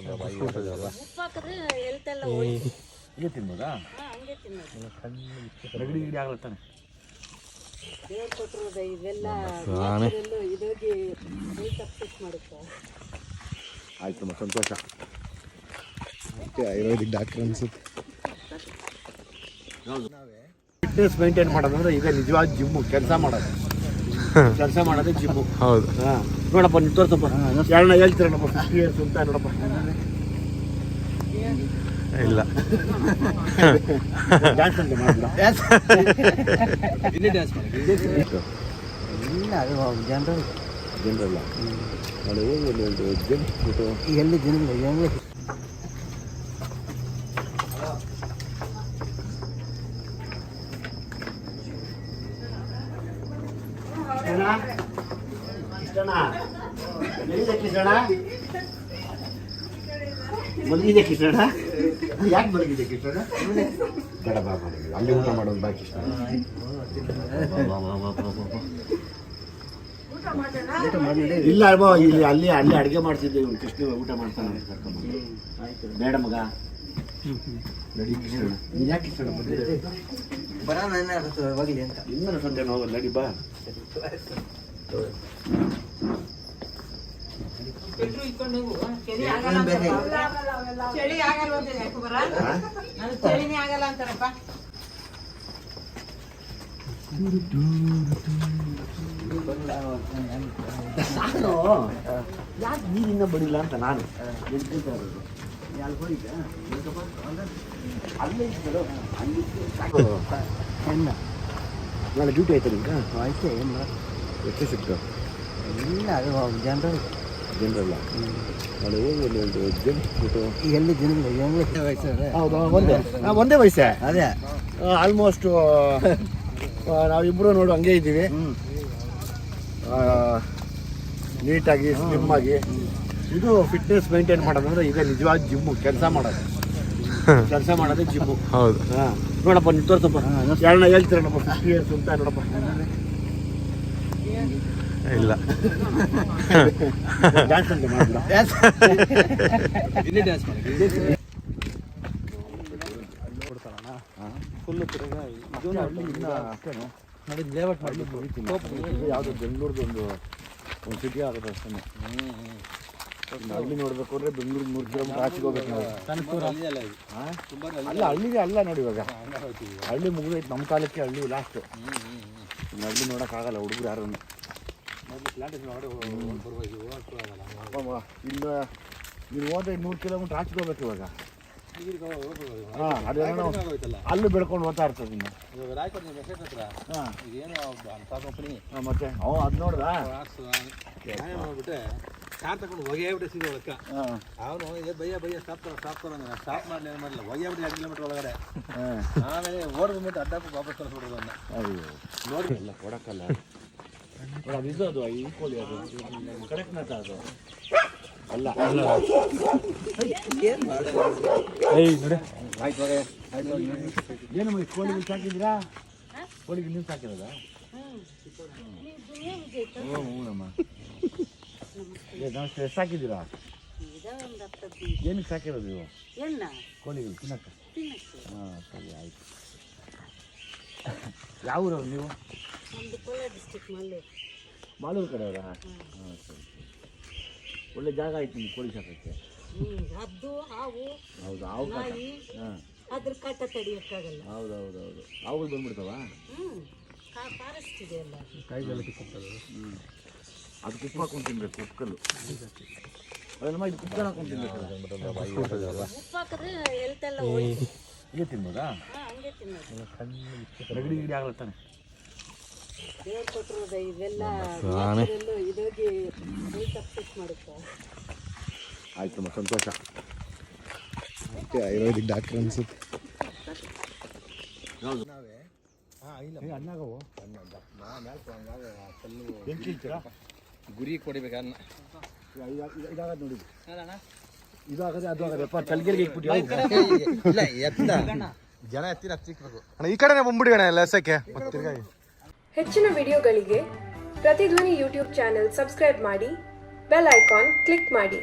ಹಾಕಿದ್ರೆ ಹೆಲ್ತ್ ಎಲ್ಲ ಹೀಗೆ ತಿನ್ಬೋದಾ? ಹಂಗೆ ತಿನ್ನೋದು. ನೆಗಡಿ ಗಿಡಿ ಆಗಲತ್ತಾನೆ. ದೇವ್ರು ಕೊಟ್ಟಿರೋದ ಇವೆಲ್ಲ ಇದೋಗಿ ಹೆಲ್ತ್ ಅಪ್ಸೆಟ್ ಮಾಡುತ್ತೆ. ಆಯ್ತು ಸಂತೋಷ. ಆಯುರ್ವೇದಿಕ್ ಡಾಕ್ಟರ್ ಅನ್ಸುತ್ತೆ. ಫಿಟ್ನೆಸ್ ಮೇಂಟೈನ್ ಮಾಡೋದಂದ್ರೆ ಈಗ ನಿಜವಾದ ಜಿಮ್ಮು ಕೆಲಸ ಮಾಡೋದೇ ಜಿಮ್ಮು. ಹೌದು. ಹಾಂ ನೋಡಪ್ಪ ನೀವು ತೋರ್ಸಪ್ಪ ಯಾರನ್ನ ಹೇಳ್ತೀರಣ್ಣಪ್ಪ 50 years ಅಂತ ನೋಡಪ್ಪ. ಇಲ್ಲ ಡ್ಯಾನ್ಸ್ ಅಂತ ಮಾಡಿಲ್ಲ ಇಲ್ಲ ಅದು ಜನರಲ್ ನಾನು ಹೋಗಿ ಒಂದು ಜೆಂಟ್ಸ್ ಫೋಟೋ ಎಲ್ಲಿ ಜನರಲ್ ಮಲಗಿದೆ ಕಿಶಣ. ಯಾಕೆ ಮಲಗಿದೆ ಕಿಶಣ? ಬೇಡ ಬಾ ಮಲಗಿದೆ, ಅಲ್ಲಿ ಊಟ ಮಾಡೋದು ಬಾ ಕಿಶಣ. ಇಲ್ಲ ಅಲ್ವಾ ಇಲ್ಲಿ ಅಲ್ಲಿ ಅಡುಗೆ ಮಾಡ್ತಿದ್ದೆ ಇವ್ನು ಕೃಷ್ಣ ಊಟ ಮಾಡ್ತಾನೆ. ಬೇಡ ಮಗ ನಡಿ ಕಿಶಣ. ನೀನು ಯಾಕೆ ಕಿಶಣ ಬಂದಿದ್ದೆ? ಹೋಗಲಿ ಅಂತ ಇನ್ನೂ ಸಂತೆ ನಾವು ನಡಿ ಬಾ. ಚಳಿ ಆಗಲ್ಲ ಅಂತಾರಪ್ಪ. ನಾನು ಯಾಕೆ ನೀರಿನ್ನ ಬಡಿಲ್ಲ ಅಂತ ನಾನು ಅಲ್ಲೇ ಇತ್ತು ನಾಳೆ ಡ್ಯೂಟಿ ಆಯ್ತು ನಿಮ್ಗೆ? ಆಯ್ತು ಏನು ಎಷ್ಟು ಸಿಕ್ತು? ಇಲ್ಲ ಅದು ಜನರಲ್ ಜನರಲ್ಲ. ನಾಳೆ ಹೋಗಿ ಒಂದು ಜೆಂಟ್ಸ್ ಫೋಟೋ ಎಲ್ಲಿ ಜನರಲ್ ವಯಸ್ಸು. ಹೌದು ಒಂದೇ ವಯಸ್ಸೇ. ಅದೇ ಆಲ್ಮೋಸ್ಟ್ ನಾವಿಬ್ಬರು ನೋಡು ಹಂಗೆ ಇದ್ದೀವಿ. ನೀಟಾಗಿ ಸ್ಲಿಮ್ ಆಗಿ. ಇದು ಫಿಟ್ನೆಸ್ ಮೇಂಟೈನ್ ಮಾಡೋದಂದ್ರೆ ಈಗ ನಿಜವಾದ ಜಿಮ್ಮು ಕೆಲಸ ಮಾಡೋದೇ ಜಿಮ್ಮು. ಹೌದು. ಹಾಂ ನೋಡಪ್ಪ ನೀವು ತೋರ್ಸಪ್ಪ ಯಾರನ್ನ ಹೇಳ್ತೀರಣ್ಣಪ್ಪ 50 years ಅಂತ ನೋಡಪ್ಪ. ಇಲ್ಲ ಡ್ಯಾನ್ಸ್ ಅಂತ ಮಾಡಿಲ್ಲ. ಫುಲ್ಲು ತಿರುಗ ಲೇಔಟ್ ಮಾಡಲಿಕ್ಕೆ ಯಾವುದೋ ಬೆಂಗಳೂರ್ದು ಒಂದು ಸಿಟಿ ಆಗುತ್ತೆ ಅಷ್ಟೇ. ಹಳ್ಳಿ ನೋಡ್ಬೇಕು ಅಂದ್ರೆ ಬೆಂಗಳೂರಿಗೆ 100 ಕಿಲೋಮೀಟರ್ ಆಚೆಗೆ ಹೋಗ್ಬೇಕು ನಾವು. ಅಲ್ಲ ಹಳ್ಳಿಗೆ ಅಲ್ಲ ನೋಡಿ, ಇವಾಗ ಹಳ್ಳಿ ಮುಗಿದೈತೆ ನಮ್ಮ ಕಾಲಕ್ಕೆ. ಹಳ್ಳಿ ಲಾಸ್ಟು. ಹಳ್ಳಿ ನೋಡೋಕ್ಕಾಗಲ್ಲ ಹುಡುಗರು ಯಾರು. ಇನ್ನು ನೀವು ಹೋದ್ರೆ 100 ಕಿಲೋಮೀಟರ್ ಆಚೆಗೆ ಹೋಗ್ಬೇಕು ಇವಾಗ. ಹಾಂ ಅದೇನೋ ಅಲ್ಲೂ ಬೆಳ್ಕೊಂಡು ಹೋಗ್ತಾ ಇರ್ತದೆ. ಇನ್ನು ಹಾಂ ಮತ್ತೆ ಅದು ನೋಡ್ದಾ ಕಾರ್ ತಗೊಂಡು ಹೊಗೆಬಿಟ್ಟೆ ಸೀದಾ ಒಳಕ್ಕೆ. ಅವನು ಬಯ್ಯ ಸ್ಟಾಪ್ ಮಾಡಲಿ ಏನು ಮಾಡಲಿಲ್ಲ, ಹೊಗೆಬಿಟ್ಟು 2 ಕಿಲೋಮೀಟರ್ ಒಳಗಡೆ. ಆಮೇಲೆ ಓಡ್ಬಿಟ್ಟು ಅಡ್ಡಪ್ಪ ವಾಪಸ್ ಕಳಿಸ್ಬಿಡೋದು ಅನ್ನ ನೋಡಿ. ಇಲ್ಲ ಕೊಡಕ್ಕಲ್ಲ ಅದು ಇದು ಅದು ಈ ಕೋಳಿ ಅದು ಕರೆಕ್ಟ್ನತ್ತ ಅದು ಅಲ್ಲ. ಏನು ಕೋಳಿಗಳು ಸಾಕಿದ್ದೀರಾ? ಕೋಳಿಗಳು ನೀವು ಸಾಕಿರೋದಾ? ಹ್ಞೂನಮ್ಮ. ಎಷ್ಟು ಸಾಕಿದ್ದೀರಾ? ಏನಕ್ಕೆ ಸಾಕಿರೋದು ನೀವು? ಕೋಳಿಗಳು ತಿನ್ನಕ್ಕೆ. ಹಾಂ ಸರಿ ಆಯಿತು. ಯಾವ ಊರವ್ರು ನೀವು? ಮಾಲೂರು ಕಡೆಯವರಾ? ಹಾಂ ಸರಿ. ಒಳ್ಳೆ ಜಾಗ ಆಯ್ತು ನಿಮ್ಗೆ ಕೋಳಿ ಸಾಕಕ್ಕೆ. ಹೌದು ಹಾವು ಕಾಟ. ಹಾಂ ಅದ್ರ ಕಾಟ ತಡಿಯೋಕ್ಕಾಗಲ್ಲ. ಹೌದು ಹಾವುಗಳು ಬಂದ್ಬಿಡ್ತಾವ. ಕಾಯಿಗೆಲ್ಲ ಕಿತ್ತೋಗ್ತದೆ. ಅದು ಕುಪ್ಪು ಹಾಕೊಂಡು ತಿನ್ಬೇಕು, ಉಪ್ಪುಕಲ್ಲು. ಅದನ್ನಮ್ಮ ಇದು ಕುಪ್ಪು ಹಾಕೊಂಡು ತಿನ್ಬೇಕಲ್ಲ. ಉಪ್ಪು ಹಾಕಿದ್ರೆ ಹೆಲ್ತ್ ಎಲ್ಲ ಹೀಗೆ ತಿನ್ಬೋದಾ? ಹಂಗೆ ತಿನ್ನೋದು. ನೆಗಡಿ ಗಿಡಿ ಆಗಲತ್ತಾನೆ. ದೇವ್ರು ಕೊಟ್ಟಿರೋದ ಇವೆಲ್ಲ ಇದೋಗಿ ಹೆಲ್ತ್ ಅಪ್ಸೆಟ್ ಮಾಡುತ್ತೆ. ಆಯ್ತು ಸಂತೋಷ. ಆಯುರ್ವೇದಿಕ್ ಡಾಕ್ಟರ್ ಅನ್ಸುತ್ತೆ. ಗುರಿ ಕೊಡಿಬೇಕು ಅನ್ನ. ಇದಾಗದು ನೋಡಿ, ಇದಾಗದೆ ಅದು ಆಗದೆಪ್ಪ. ತಲೆಗೆರಿಗೆ ಇಟ್ಬಿಟ್ಟು ಇಲ್ಲ ಎತ್ತ ಜನ ಎತ್ತಿರ ಹಚ್ಚಿಕ್ಬೇಕು. ಈ ಕಡೆನೇ ಬಂದ್ಬಿಡಿ ಅಣ್ಣ ಎಲ್ಲ ಎಸಕ್ಕೆ. ಹೆಚ್ಚಿನ ವಿಡಿಯೋಗಳಿಗೆ ಪ್ರತಿಧ್ವನಿ ಯೂಟ್ಯೂಬ್ ಚಾನೆಲ್ ಸಬ್ಸ್ಕ್ರೈಬ್ ಮಾಡಿ, ಬೆಲ್ ಐಕಾನ್ ಕ್ಲಿಕ್ ಮಾಡಿ.